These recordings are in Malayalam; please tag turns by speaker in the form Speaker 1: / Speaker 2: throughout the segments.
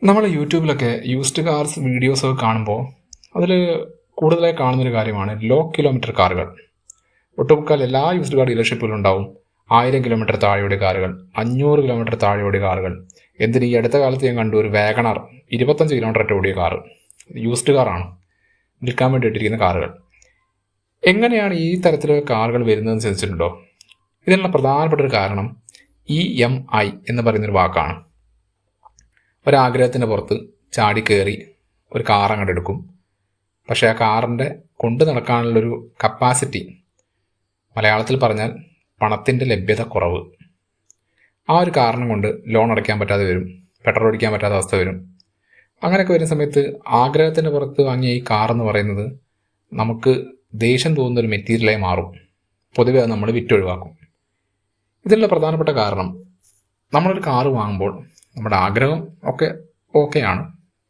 Speaker 1: നമ്മൾ യൂട്യൂബിലൊക്കെ യൂസ്ഡ് കാർസ് വീഡിയോസൊക്കെ കാണുമ്പോൾ അതിൽ കൂടുതലായി കാണുന്നൊരു കാര്യമാണ് ലോ കിലോമീറ്റർ കാറുകൾ. ഒട്ടുമുക്കാൽ എല്ലാ യൂസ്ഡ് കാർ ഡീലർഷിപ്പുകളും ഉണ്ടാവും 1000 കിലോമീറ്റർ താഴെയോടിയ കാറുകൾ, 500 കിലോമീറ്റർ താഴെയോടിയ കാറുകൾ. എന്തിന് ഈ അടുത്ത കാലത്ത് ഞാൻ കണ്ടു ഒരു വാഗണർ 25 കിലോമീറ്റർ ഓടിയ കാറ്, യൂസ്ഡ് കാറാണ്, വിൽക്കാൻ വേണ്ടി ഇട്ടിരിക്കുന്ന കാറുകൾ. എങ്ങനെയാണ് ഈ തരത്തിലുള്ള കാറുകൾ വരുന്നതെന്ന് ശ്രദ്ധിച്ചിട്ടുണ്ടോ? ഇതിനുള്ള പ്രധാനപ്പെട്ട ഒരു കാരണം EMI എന്ന് പറയുന്നൊരു വാക്കാണ്. ഒരാഗ്രഹത്തിൻ്റെ പുറത്ത് ചാടി കയറി ഒരു കാർ അങ്ങോട്ട് എടുക്കും. പക്ഷേ ആ കാറിൻ്റെ കൊണ്ടു നടക്കാനുള്ളൊരു കപ്പാസിറ്റി, മലയാളത്തിൽ പറഞ്ഞാൽ പണത്തിൻ്റെ ലഭ്യത കുറവ്. ആ ഒരു കാരണം കൊണ്ട് ലോൺ അടയ്ക്കാൻ പറ്റാതെ വരും, പെട്രോൾ അടിക്കാൻ പറ്റാത്ത അവസ്ഥ വരും. അങ്ങനെയൊക്കെ വരുന്ന സമയത്ത് ആഗ്രഹത്തിൻ്റെ പുറത്ത് വാങ്ങിയ ഈ കാറെന്ന് പറയുന്നത് നമുക്ക് ദേഷ്യം തോന്നുന്നൊരു മെറ്റീരിയലായി മാറും. പൊതുവെ അത് നമ്മൾ വിറ്റൊഴിവാക്കും. ഇതിനുള്ള പ്രധാനപ്പെട്ട കാരണം, നമ്മളൊരു കാറ് വാങ്ങുമ്പോൾ നമ്മുടെ ആഗ്രഹം ഒക്കെ ഓക്കെയാണ്,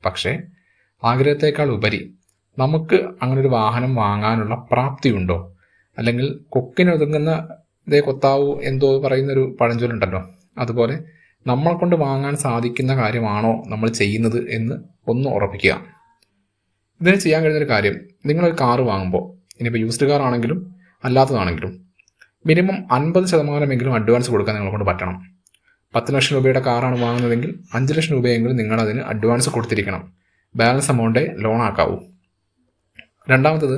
Speaker 1: പക്ഷേ ആഗ്രഹത്തേക്കാൾ ഉപരി നമുക്ക് അങ്ങനൊരു വാഹനം വാങ്ങാനുള്ള പ്രാപ്തിയുണ്ടോ? അല്ലെങ്കിൽ കൊക്കിനൊതുങ്ങുന്ന ഇതേ കൊത്താവൂ എന്തോ പറയുന്നൊരു പഴഞ്ചൊല്ലുണ്ടല്ലോ, അതുപോലെ നമ്മളെ കൊണ്ട് വാങ്ങാൻ സാധിക്കുന്ന കാര്യമാണോ നമ്മൾ ചെയ്യുന്നത് എന്ന് ഒന്ന് ഉറപ്പിക്കുക. ഇതിന് ചെയ്യാൻ കഴിയുന്നൊരു കാര്യം, നിങ്ങളൊരു കാറ് വാങ്ങുമ്പോൾ, ഇനിയിപ്പോൾ യൂസ്ഡ് കാർ ആണെങ്കിലും അല്ലാത്തതാണെങ്കിലും, മിനിമം 50% അഡ്വാൻസ് കൊടുക്കാൻ നിങ്ങളെ കൊണ്ട് പറ്റണം. 10 ലക്ഷം രൂപയുടെ കാറാണ് വാങ്ങുന്നതെങ്കിൽ 5 ലക്ഷം രൂപയെങ്കിലും നിങ്ങളതിന് അഡ്വാൻസ് കൊടുത്തിരിക്കണം. ബാലൻസ് എമൗണ്ടേ ലോൺ ആക്കാവൂ. രണ്ടാമത്തത്,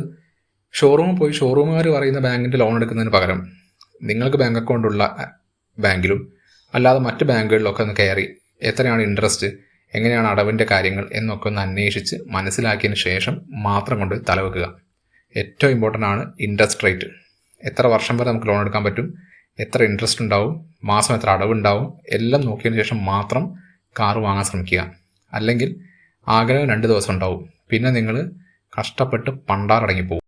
Speaker 1: ഷോറൂമിൽ പോയി ഷോറൂമുകാർ പറയുന്ന ബാങ്കിൻ്റെ ലോൺ എടുക്കുന്നതിന് പകരം നിങ്ങൾക്ക് ബാങ്ക് അക്കൗണ്ടുള്ള ബാങ്കിലും അല്ലാതെ മറ്റ് ബാങ്കുകളിലൊക്കെ ഒന്ന് കയറി എത്രയാണ് ഇൻട്രസ്റ്റ്, എങ്ങനെയാണ് അടവിൻ്റെ കാര്യങ്ങൾ എന്നൊക്കെ ഒന്ന് അന്വേഷിച്ച് മനസ്സിലാക്കിയതിന് ശേഷം മാത്രം കൊണ്ട് തലവെക്കുക. ഏറ്റവും ഇമ്പോർട്ടൻ്റ് ആണ് ഇൻട്രസ്റ്റ് റേറ്റ്. എത്ര വർഷം വരെ നമുക്ക് ലോൺ എടുക്കാൻ പറ്റും, എത്ര ഇൻട്രസ്റ്റ് ഉണ്ടാവും, മാസം എത്ര അടവുണ്ടാവും, എല്ലാം നോക്കിയതിന് ശേഷം മാത്രം കാറ് വാങ്ങാൻ ശ്രമിക്കുക. അല്ലെങ്കിൽ ആഗ്രഹം 2 ദിവസം ഉണ്ടാവും, പിന്നെ നിങ്ങൾ കഷ്ടപ്പെട്ട് പണ്ടാറടങ്ങിപ്പോവും.